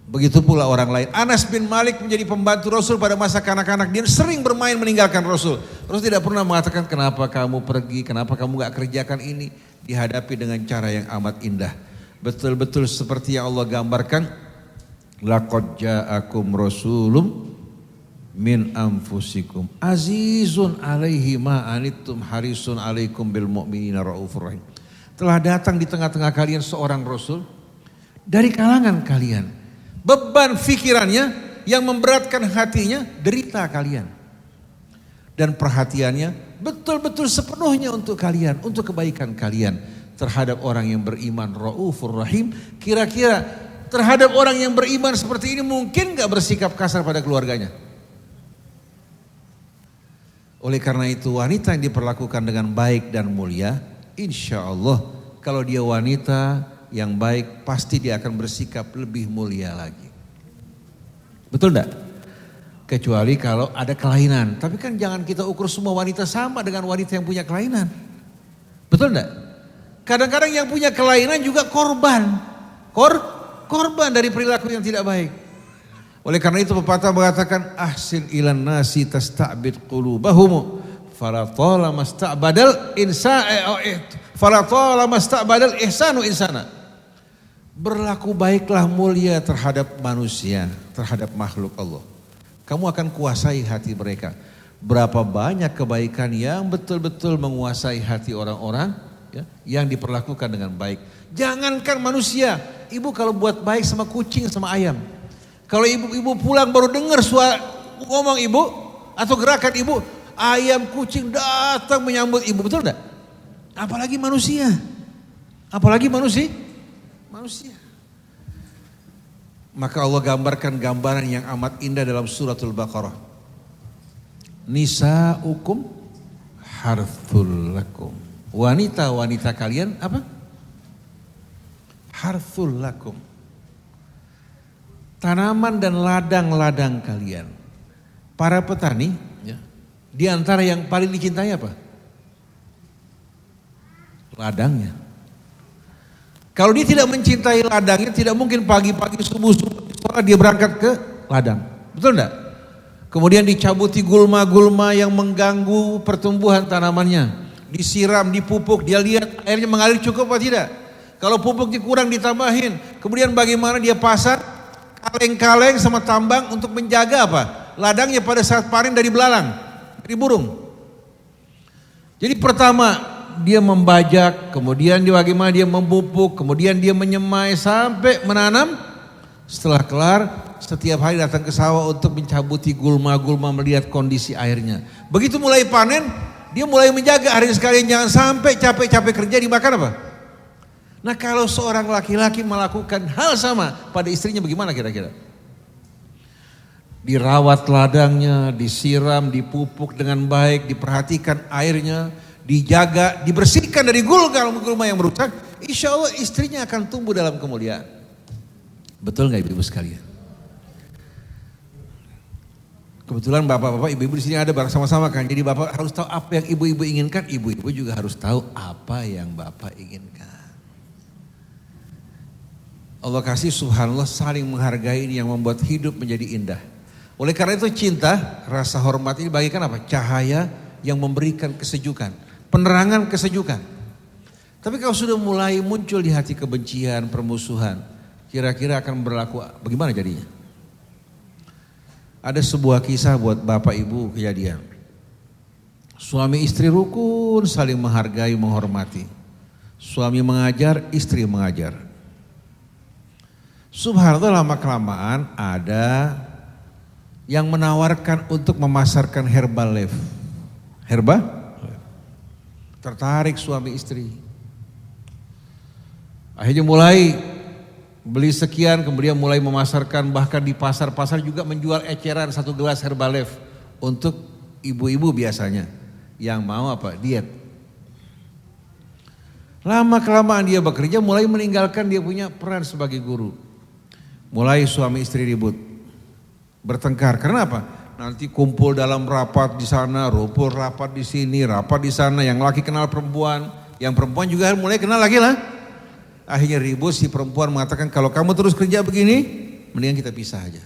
A: begitu pula orang lain. Anas bin Malik menjadi pembantu Rasul pada masa kanak-kanak. Dia sering bermain meninggalkan Rasul. Rasul tidak pernah mengatakan kenapa kamu pergi, kenapa kamu gak kerjakan ini. Dihadapi dengan cara yang amat indah. Betul-betul seperti yang Allah gambarkan. Laqad ja'akum rasulum min anfusikum azizun alaihi ma anittum harisun alaikum bil mu'minina raufur rahim. Telah datang di tengah-tengah kalian seorang rasul dari kalangan kalian. Beban fikirannya yang memberatkan hatinya derita kalian. Dan perhatiannya betul-betul sepenuhnya untuk kalian, untuk kebaikan kalian terhadap orang yang beriman raufur rahim. Kira-kira terhadap orang yang beriman seperti ini mungkin gak bersikap kasar pada keluarganya? Oleh karena itu wanita yang diperlakukan dengan baik dan mulia, insya Allah kalau dia wanita yang baik pasti dia akan bersikap lebih mulia lagi. Betul enggak? Kecuali kalau ada kelainan. Tapi kan jangan kita ukur semua wanita sama dengan wanita yang punya kelainan. Betul enggak? Kadang-kadang yang punya kelainan juga korban. Korban dari perilaku yang tidak baik. Oleh karena itu pepatah mengatakan ahsin ilan nasi tasta'bid qulubahum falatala masta'badal ihsanu insana. Berlaku baiklah mulia terhadap manusia, terhadap makhluk Allah. Kamu akan kuasai hati mereka. Berapa banyak kebaikan yang betul-betul menguasai hati orang-orang ya, yang diperlakukan dengan baik. Jangankan manusia, ibu kalau buat baik sama kucing sama ayam. Kalau ibu pulang baru dengar suara ngomong ibu atau gerakan ibu, ayam kucing datang menyambut ibu, betul enggak? Apalagi manusia. Apalagi manusia. Maka Allah gambarkan gambaran yang amat indah dalam suratul Baqarah. Nisa'ukum harthul lakum. Wanita-wanita kalian apa? Harthul lakum. Tanaman dan ladang-ladang kalian. Para petani, ya, di antara yang paling dicintai apa? Ladangnya. Kalau dia tidak mencintai ladangnya, tidak mungkin pagi-pagi subuh-subuh dia berangkat ke ladang. Betul enggak? Kemudian dicabuti gulma-gulma yang mengganggu pertumbuhan tanamannya. Disiram, dipupuk, dia lihat airnya mengalir cukup atau tidak. Kalau pupuknya kurang ditambahin. Kemudian bagaimana dia pasang kaleng-kaleng sama tambang untuk menjaga apa? Ladangnya pada saat panen dari belalang, dari burung. Jadi pertama dia membajak, kemudian dia bagaimana dia memupuk, kemudian dia menyemai sampai menanam. Setelah kelar, setiap hari datang ke sawah untuk mencabuti gulma-gulma melihat kondisi airnya. Begitu mulai panen, dia mulai menjaga hari sekalian jangan sampai capek-capek kerja dimakan apa? Nah kalau seorang laki-laki melakukan hal sama pada istrinya bagaimana kira-kira? Dirawat ladangnya, disiram, dipupuk dengan baik, diperhatikan airnya, dijaga, dibersihkan dari gulma yang merusak, insya Allah istrinya akan tumbuh dalam kemuliaan. Betul nggak ibu-ibu sekalian? Kebetulan bapak-bapak, ibu-ibu di sini ada bersama-sama kan. Jadi bapak harus tahu apa yang ibu-ibu inginkan, ibu-ibu juga harus tahu apa yang bapak inginkan. Allah kasih subhanallah saling menghargai ini yang membuat hidup menjadi indah. Oleh karena itu cinta, rasa hormat ini bagikan apa? Cahaya yang memberikan kesejukan, penerangan kesejukan. Tapi kalau sudah mulai muncul di hati kebencian, permusuhan, kira-kira akan berlaku bagaimana jadinya? Ada sebuah kisah buat bapak ibu kejadian. Suami istri rukun saling menghargai, menghormati. Suami mengajar, istri mengajar. Subhanallah lama kelamaan ada yang menawarkan untuk memasarkan Herbalife. Tertarik suami istri. Akhirnya mulai beli sekian, kemudian mulai memasarkan, bahkan di pasar-pasar juga menjual eceran 1 gelas Herbalife untuk ibu-ibu biasanya yang mau apa? Diet. Lama kelamaan dia bekerja mulai meninggalkan dia punya peran sebagai guru. Mulai suami istri ribut, bertengkar. Karena apa? Nanti kumpul dalam rapat di sana, rumpul rapat di sini, rapat di sana. Yang laki kenal perempuan, yang perempuan juga mulai kenal laki lah. Akhirnya ribut, si perempuan mengatakan kalau kamu terus kerja begini, mendingan kita pisah aja.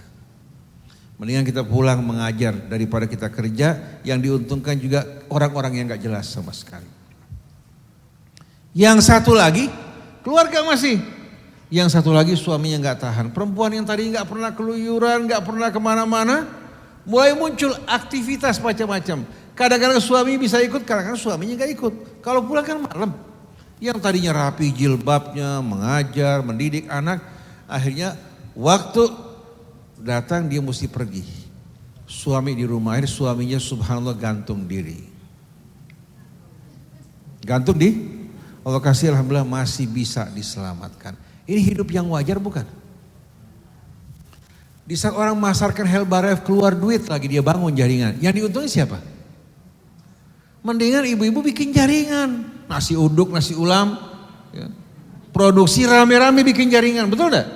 A: Mendingan kita pulang mengajar daripada kita kerja, yang diuntungkan juga orang-orang yang gak jelas sama sekali. Yang satu lagi, keluarga masih. Yang satu lagi suaminya gak tahan. Perempuan yang tadi gak pernah keluyuran, gak pernah kemana-mana, mulai muncul aktivitas macam-macam. Kadang-kadang suami bisa ikut, kadang-kadang suaminya gak ikut. Kalau pulang kan malam. Yang tadinya rapi jilbabnya, mengajar, mendidik anak, akhirnya waktu datang dia mesti pergi. Suami di rumah, akhirnya suaminya subhanallah gantung diri. Gantung di, Allah kasih alhamdulillah masih bisa diselamatkan. Ini hidup yang wajar bukan? Di saat orang memasarkan Herbalife keluar duit lagi dia bangun jaringan. Yang diuntungin siapa? Mendingan ibu-ibu bikin jaringan. Nasi uduk, nasi ulam. Ya. Produksi rame-rame bikin jaringan. Betul enggak?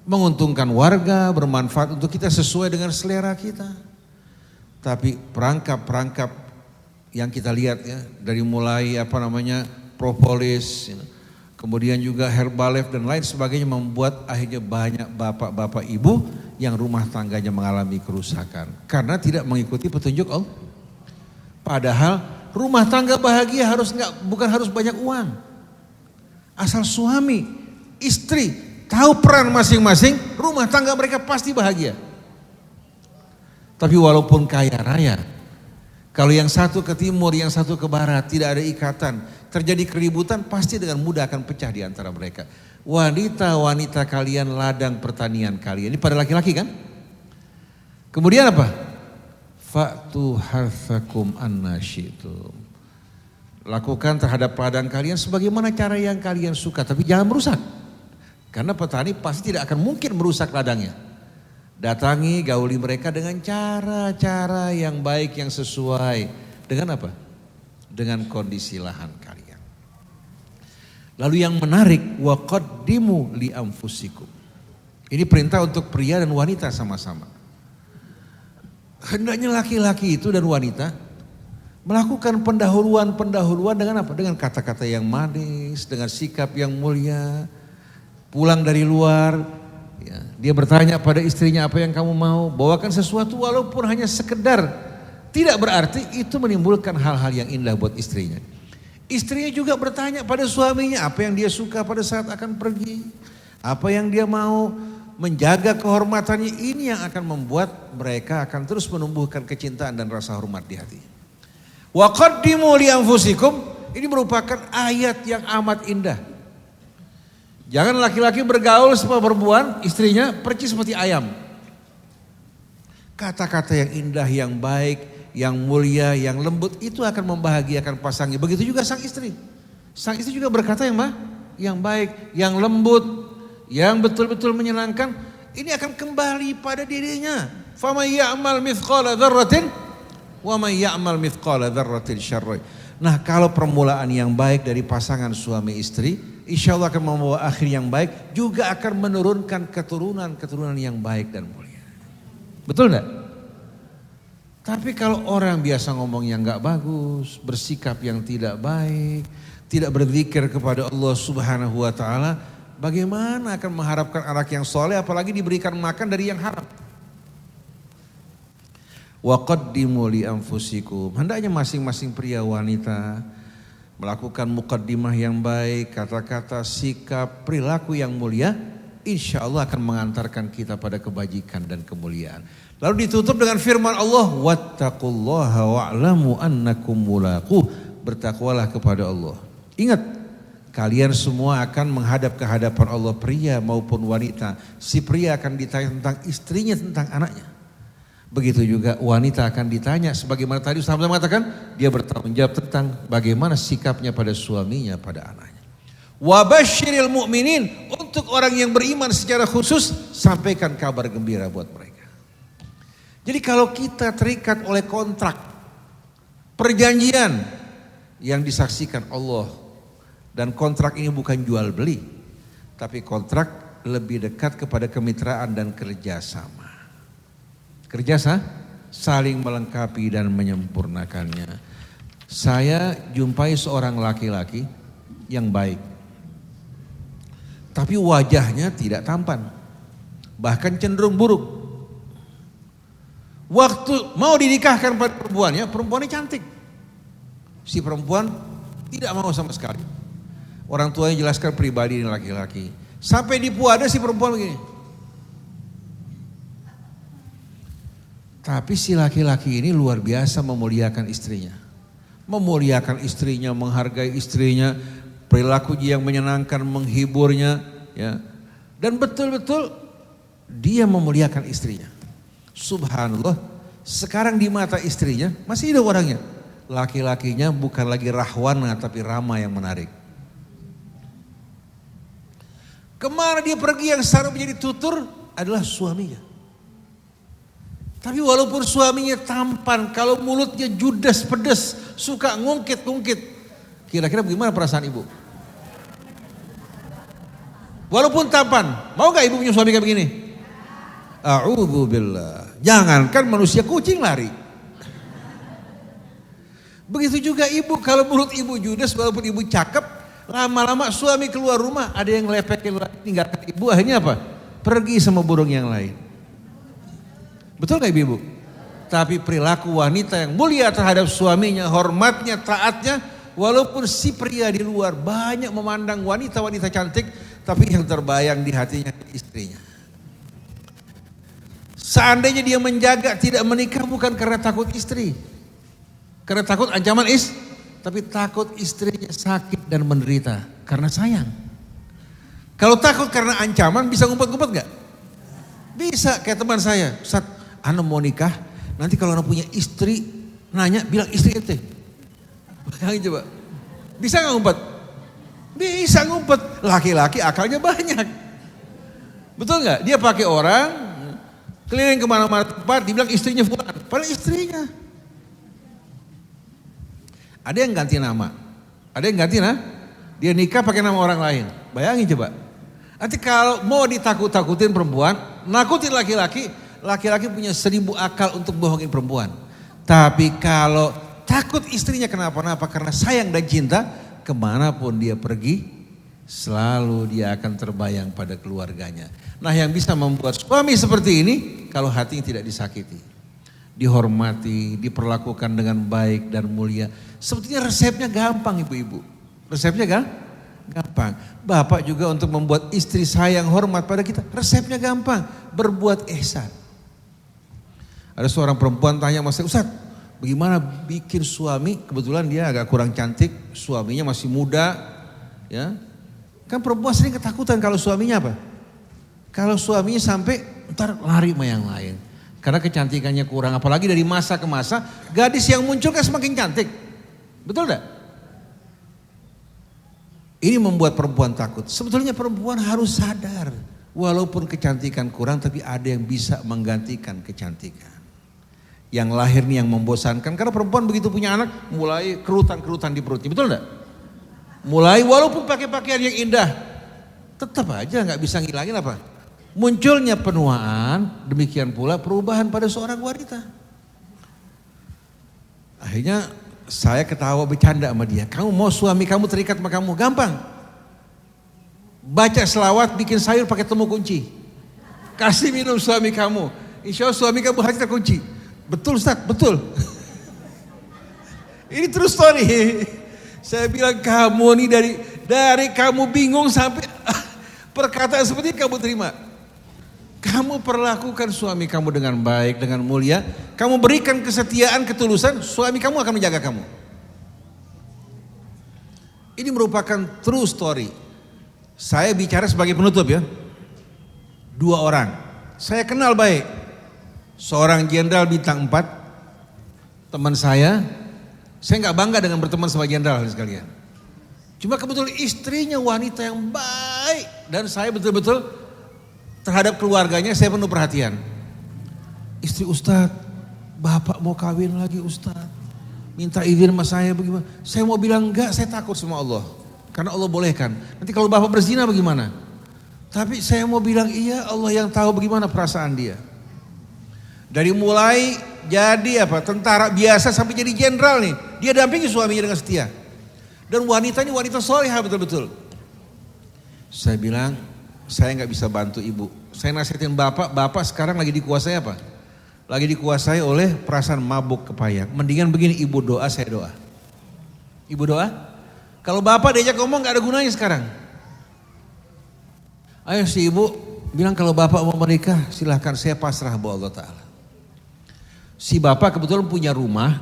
A: Menguntungkan warga, bermanfaat untuk kita sesuai dengan selera kita. Tapi perangkap-perangkap yang kita lihat ya. Dari mulai propolis. Ya. Kemudian juga Herbalife dan lain sebagainya membuat akhirnya banyak bapak-bapak ibu yang rumah tangganya mengalami kerusakan. Karena tidak mengikuti petunjuk Allah. Padahal rumah tangga bahagia bukan harus banyak uang. Asal suami, istri tahu peran masing-masing, rumah tangga mereka pasti bahagia. Tapi walaupun kaya raya, kalau yang satu ke timur, yang satu ke barat, tidak ada ikatan, terjadi keributan pasti dengan mudah akan pecah di antara mereka. Wanita-wanita kalian ladang pertanian kalian. Ini pada laki-laki kan? Kemudian apa? Fa'tu harthakum anna syi'tum. Lakukan terhadap ladang kalian sebagaimana cara yang kalian suka, tapi jangan merusak. Karena petani pasti tidak akan mungkin merusak ladangnya. Datangi, gauli mereka dengan cara-cara yang baik, yang sesuai. Dengan apa? Dengan kondisi lahan kalian. Lalu yang menarik, wa qaddimu li anfusikum. Ini perintah untuk pria dan wanita sama-sama. Hendaknya laki-laki itu dan wanita melakukan pendahuluan dengan apa? Dengan kata-kata yang manis, dengan sikap yang mulia. Pulang dari luar, ya, dia bertanya pada istrinya apa yang kamu mau, bawakan sesuatu walaupun hanya sekedar. Tidak berarti itu menimbulkan hal-hal yang indah buat istrinya. Istrinya juga bertanya pada suaminya apa yang dia suka pada saat akan pergi, apa yang dia mau. Menjaga kehormatannya ini yang akan membuat mereka akan terus menumbuhkan kecintaan dan rasa hormat di hati. Wa qaddimu li anfusikum, ini merupakan ayat yang amat indah. Jangan laki-laki bergaul sama perempuan, istrinya percis seperti ayam. Kata-kata yang indah, yang baik, yang mulia, yang lembut itu akan membahagiakan pasangnya. Begitu juga sang istri. Sang istri juga berkata yang baik, yang lembut, yang betul-betul menyenangkan, ini akan kembali pada dirinya. Faman ya'mal mithqala dzarratin wa man ya'mal mithqala dzarratin syarran. Nah, kalau permulaan yang baik dari pasangan suami istri, insya Allah akan membawa akhir yang baik, juga akan menurunkan keturunan yang baik dan mulia. Betul enggak? Tapi kalau orang biasa ngomong yang enggak bagus, bersikap yang tidak baik, tidak berzikir kepada Allah Subhanahu wa taala, bagaimana akan mengharapkan anak yang soleh apalagi diberikan makan dari yang haram? Wa qaddimu li anfusikum. Hendaknya masing-masing pria wanita melakukan muqaddimah yang baik, kata-kata, sikap, perilaku yang mulia, insya Allah akan mengantarkan kita pada kebajikan dan kemuliaan. Lalu ditutup dengan firman Allah, wattaqullaha wa'lamu annakum mulaquh. Bertakwalah kepada Allah. Ingat, kalian semua akan menghadap ke hadapan Allah, pria maupun wanita. Si pria akan ditanya tentang istrinya, tentang anaknya. Begitu juga wanita akan ditanya, sebagaimana tadi Ustaz Hamzah mengatakan, dia bertanggung jawab tentang bagaimana sikapnya pada suaminya, pada anaknya. Wabasyiril mu'minin, untuk orang yang beriman secara khusus, sampaikan kabar gembira buat mereka. Jadi kalau kita terikat oleh kontrak, perjanjian yang disaksikan Allah, dan kontrak ini bukan jual beli, tapi kontrak lebih dekat kepada kemitraan dan kerjasama. Kerjasama saling melengkapi dan menyempurnakannya. Saya jumpai seorang laki-laki yang baik, tapi wajahnya tidak tampan, bahkan cenderung buruk. Waktu mau dinikahkan pada perempuannya, perempuannya cantik, si perempuan tidak mau sama sekali. Orang tuanya jelaskan pribadi ini laki-laki, sampai di puada si perempuan begini. Tapi si laki-laki ini luar biasa memuliakan istrinya. Memuliakan istrinya, menghargai istrinya, perilaku yang menyenangkan, menghiburnya, ya. Dan betul-betul dia memuliakan istrinya. Subhanallah, sekarang di mata istrinya masih hidup orangnya. Laki-lakinya bukan lagi rahwana tapi Rama yang menarik. Kemana dia pergi yang sekarang menjadi tutur adalah suaminya. Tapi walaupun suaminya tampan, kalau mulutnya judes pedes, suka ngungkit-ngungkit, kira-kira bagaimana perasaan ibu? Walaupun tampan, mau gak ibu punya suami kayak begini? A'udzubillah. Jangankan manusia, kucing lari. Begitu juga ibu, kalau mulut ibu judes, walaupun ibu cakep, lama-lama suami keluar rumah, ada yang ngelepekin, tinggalkan ibu, akhirnya apa? Pergi sama burung yang lain. Betul gak ibu? Tapi perilaku wanita yang mulia terhadap suaminya, hormatnya, taatnya, walaupun si pria di luar banyak memandang wanita-wanita cantik, tapi yang terbayang di hatinya istrinya. Seandainya dia menjaga tidak menikah bukan karena takut istri, karena takut ancaman tapi takut istrinya sakit dan menderita karena sayang. Kalau takut karena ancaman bisa ngumpet-ngumpet gak? Bisa, kayak teman saya, Ustaz, Ana mau nikah, nanti kalau Ana punya istri nanya, bilang istri ente. Bayangin coba, bisa gak ngumpet? Bisa ngumpet, laki-laki akalnya banyak. Betul gak? Dia pakai orang, keliling kemana-mana tempat, dibilang istrinya fulan, padahal istrinya. Ada yang ganti nama, ada yang ganti dia nikah pakai nama orang lain. Bayangin coba. Nanti kalau mau ditakut-takutin perempuan, nakutin laki-laki, laki-laki punya 1000 akal untuk bohongin perempuan. Tapi kalau takut istrinya kenapa-napa karena sayang dan cinta, kemanapun dia pergi, selalu dia akan terbayang pada keluarganya. Nah, yang bisa membuat suami seperti ini, kalau hatinya tidak disakiti, dihormati, diperlakukan dengan baik dan mulia. Sebetulnya resepnya gampang ibu-ibu. Resepnya gampang. Bapak juga untuk membuat istri sayang hormat pada kita, resepnya gampang. Berbuat ihsan. Ada seorang perempuan tanya sama saya, Ustaz, bagaimana bikin suami, kebetulan dia agak kurang cantik, suaminya masih muda, ya. Kan perempuan sering ketakutan kalau suaminya apa? Kalau suaminya sampai ntar lari sama yang lain. Karena kecantikannya kurang, apalagi dari masa ke masa, gadis yang muncul kan semakin cantik. Betul enggak? Ini membuat perempuan takut. Sebetulnya perempuan harus sadar Walaupun kecantikan kurang, tapi ada yang bisa menggantikan kecantikan. Yang lahir nih yang membosankan, karena perempuan begitu punya anak mulai kerutan-kerutan di perutnya, betul enggak? Mulai walaupun pakai pakaian yang indah, tetap aja nggak bisa ngilangin apa? Munculnya penuaan, demikian pula perubahan pada seorang wanita. Akhirnya saya ketawa bercanda sama dia. Kamu mau suami kamu terikat sama kamu? Gampang. Baca selawat, bikin sayur pakai temu kunci. Kasih minum suami kamu. Insya Allah suami kamu hati terkunci. Betul Ustaz, betul. Ini true story. Saya bilang kamu nih dari kamu bingung sampai perkataan seperti ini kamu terima. Kamu perlakukan suami kamu dengan baik, dengan mulia. Kamu berikan kesetiaan, ketulusan, suami kamu akan menjaga kamu. Ini merupakan true story. Saya bicara sebagai penutup ya. 2 orang. Saya kenal baik. Seorang jenderal bintang 4. Teman saya nggak bangga dengan berteman sama jenderal sekalian. Cuma kebetulan istrinya wanita yang baik. Dan saya betul-betul terhadap keluarganya saya penuh perhatian. Istri Ustadz, bapak mau kawin lagi Ustadz. Minta izin sama saya bagaimana? Saya mau bilang enggak, saya takut sama Allah. Karena Allah bolehkan. Nanti kalau bapak berzina bagaimana? Tapi saya mau bilang iya, Allah yang tahu bagaimana perasaan dia. Dari mulai jadi tentara biasa sampai jadi jenderal nih. Dia dampingi suaminya dengan setia. Dan wanita ini wanita solehah betul-betul. Saya bilang, saya nggak bisa bantu ibu. Saya nasihatin bapak sekarang lagi dikuasai apa? Lagi dikuasai oleh perasaan mabuk kepayang. Mendingan begini, ibu doa, saya doa. Ibu doa? Kalau bapak diajak ngomong nggak ada gunanya sekarang. Ayo si ibu bilang kalau bapak mau menikah silahkan, saya pasrah buat Allah Ta'ala. Si bapak kebetulan punya rumah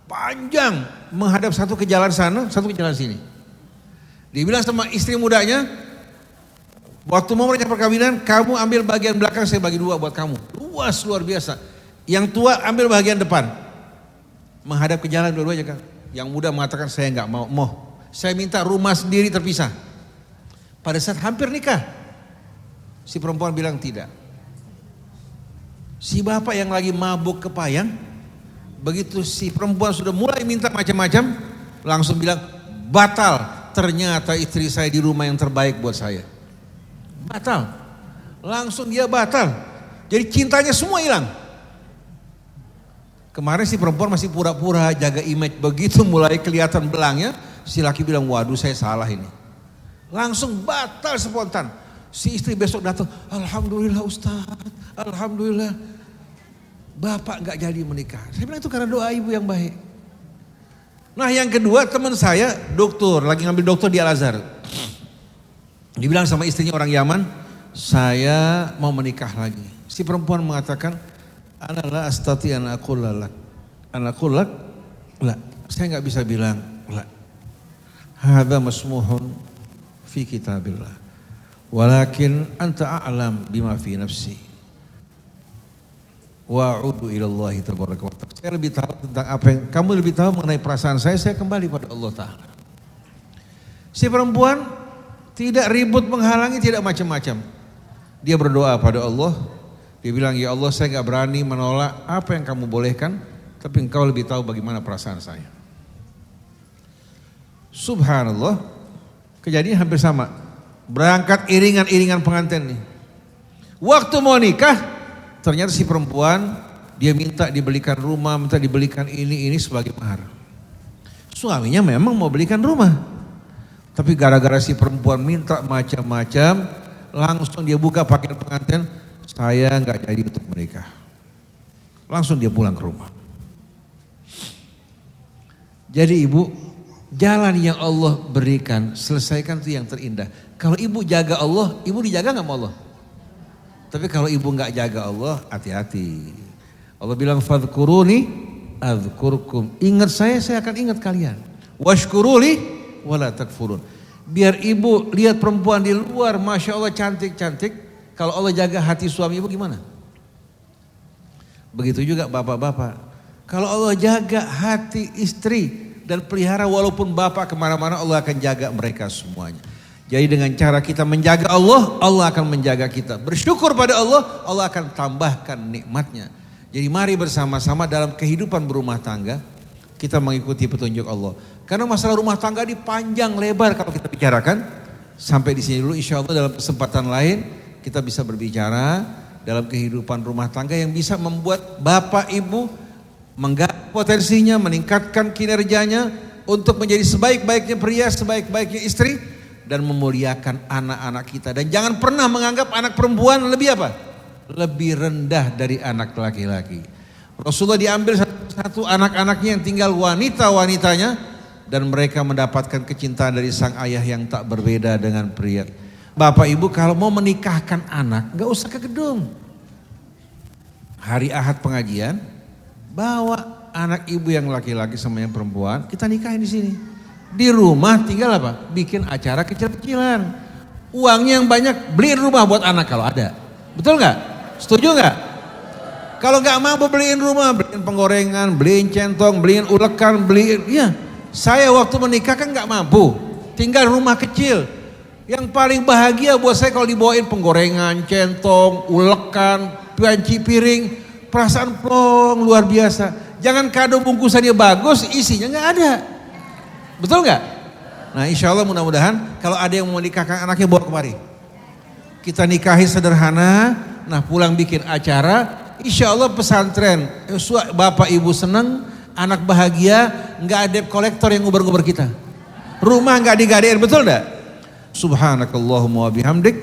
A: panjang menghadap satu ke jalan sana, satu ke jalan sini. Dia bilang sama istri mudanya, waktu mau merencanakan perkawinan, kamu ambil bagian belakang, saya bagi 2 buat kamu. Luas luar biasa. Yang tua ambil bagian depan. Menghadap ke jalan dua-duanya kan. Yang muda mengatakan saya nggak mau. Saya minta rumah sendiri terpisah. Pada saat hampir nikah, si perempuan bilang tidak. Si bapak yang lagi mabuk kepayang, begitu si perempuan sudah mulai minta macam-macam, langsung bilang batal. Ternyata istri saya di rumah yang terbaik buat saya. Batal. Langsung dia batal. Jadi cintanya semua hilang. Kemarin si perempuan masih pura-pura jaga image. Begitu mulai kelihatan belangnya, si laki bilang waduh saya salah ini. Langsung batal spontan. Si istri besok datang, alhamdulillah Ustaz, alhamdulillah. Bapak gak jadi menikah. Saya bilang itu karena doa ibu yang baik. Nah yang kedua teman saya dokter, lagi ngambil dokter di Al-Azhar. Dibilang sama istrinya orang Yaman, saya mau menikah lagi. Si perempuan mengatakan, ana la astati an aqulla lak. An aqulla lak? La. Saya enggak bisa bilang la. Hadza masmuhun fi kitabillah. Walakin anta a'lam bima fi nafsi. Wa'udu ilallahi tabaraka wa ta'ala. Saya lebih tahu tentang apa yang kamu lebih tahu mengenai perasaan saya kembali pada Allah Ta'ala. Si perempuan tidak ribut menghalangi, tidak macam-macam. Dia berdoa pada Allah. Dia bilang, ya Allah saya gak berani menolak apa yang kamu bolehkan, tapi engkau lebih tahu bagaimana perasaan saya. Subhanallah, kejadian hampir sama. Berangkat iringan-iringan pengantin nih. Waktu mau nikah, ternyata si perempuan dia minta dibelikan rumah, minta dibelikan ini sebagai mahar. Suaminya memang mau belikan rumah. Tapi gara-gara si perempuan minta macam-macam, langsung dia buka paket pengantin, saya nggak jadi untuk menikah. Langsung dia pulang ke rumah. Jadi ibu, jalan yang Allah berikan, selesaikan itu yang terindah. Kalau ibu jaga Allah, ibu dijaga nggak sama Allah? Tapi kalau ibu nggak jaga Allah, hati-hati. Allah bilang fadhkuruni adzkurkum. Ingat saya akan ingat kalian. Washkuruli wala takfurun. Biar ibu lihat perempuan di luar, masya Allah cantik-cantik. Kalau Allah jaga hati suami ibu gimana? Begitu juga bapak-bapak. Kalau Allah jaga hati istri dan pelihara, walaupun bapak kemana-mana Allah akan jaga mereka semuanya. Jadi dengan cara kita menjaga Allah, Allah akan menjaga kita. Bersyukur pada Allah, Allah akan tambahkan nikmatnya. Jadi mari bersama-sama dalam kehidupan berumah tangga, kita mengikuti petunjuk Allah. Karena masalah rumah tangga ini panjang lebar kalau kita bicarakan. Sampai di sini dulu, insya Allah dalam kesempatan lain kita bisa berbicara dalam kehidupan rumah tangga yang bisa membuat bapak ibu menggali potensinya, meningkatkan kinerjanya untuk menjadi sebaik-baiknya pria, sebaik-baiknya istri, dan memuliakan anak-anak kita. Dan jangan pernah menganggap anak perempuan lebih apa? Lebih rendah dari anak laki-laki. Rasulullah diambil satu anak-anaknya yang tinggal wanita-wanitanya, dan mereka mendapatkan kecintaan dari sang ayah yang tak berbeda dengan pria. Bapak ibu kalau mau menikahkan anak, gak usah ke gedung. Hari Ahad pengajian, bawa anak ibu yang laki-laki sama yang perempuan, kita nikahin di sini. Di rumah tinggal apa? Bikin acara kecil-kecilan. Uangnya yang banyak beliin rumah buat anak kalau ada. Betul nggak? Setuju nggak? Kalau nggak mampu beliin rumah, beliin penggorengan, beliin centong, beliin ulekan, beliin. Ya, saya waktu menikah kan nggak mampu. Tinggal rumah kecil. Yang paling bahagia buat saya kalau dibawain penggorengan, centong, ulekan, panci piring, perasaan plong luar biasa. Jangan kado bungkusannya bagus, isinya nggak ada. Betul nggak? Nah insya Allah mudah-mudahan kalau ada yang mau nikahkan anaknya bawa kemari. Kita nikahi sederhana, nah pulang bikin acara, insya Allah pesantren, bapak ibu seneng, anak bahagia, nggak ada debt kolektor yang nguber-nguber kita. Rumah nggak digadein, betul nggak? Subhanakallahumma wa bihamdik,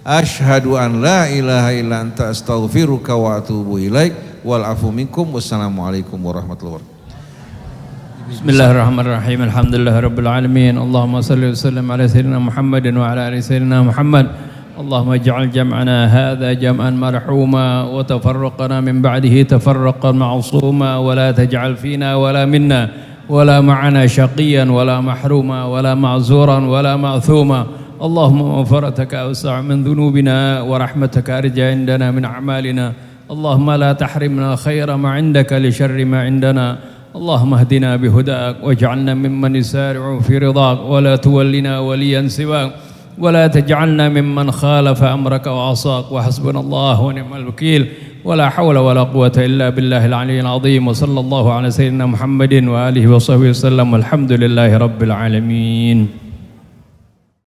A: asyhadu an la ilaha illa anta astaghfiruka wa atubu ilaik, wal afu minkum, wassalamualaikum warahmatullahi wabarakatuh.
B: Bismillahirrahmanirrahim. Alhamdulillahirabbil alamin. Allahumma shalli wa sallim ala sayyidina Muhammadin wa ala ali sayyidina Muhammad. Allahumma ij'al jam'ana hadha jam'an marhuma wa tafarraqana min ba'dihi tafarraqan ma'suma wa la taj'al fina wa la minna wa la ma'ana shaqiyan wa la mahruma wa la ma'zuran wa la ma'thuma. Allahumma maghfirataka awsa' min dhunubina wa rahmataka arja indana min a'malina. Allahumma la tahrimna khaira ma 'indaka li sharri ma 'indana. اللهم اهدنا بهداك واجعلنا ممن يسارع في رضاك ولا تولنا وليا سواك ولا تجعلنا ممن خالف أمرك وعصاك وحسبنا الله ونعم الوكيل ولا حول ولا قوة إلا بالله العلي العظيم وصلى الله على سيدنا محمد وآله وصحبه وسلم والحمد لله رب العالمين.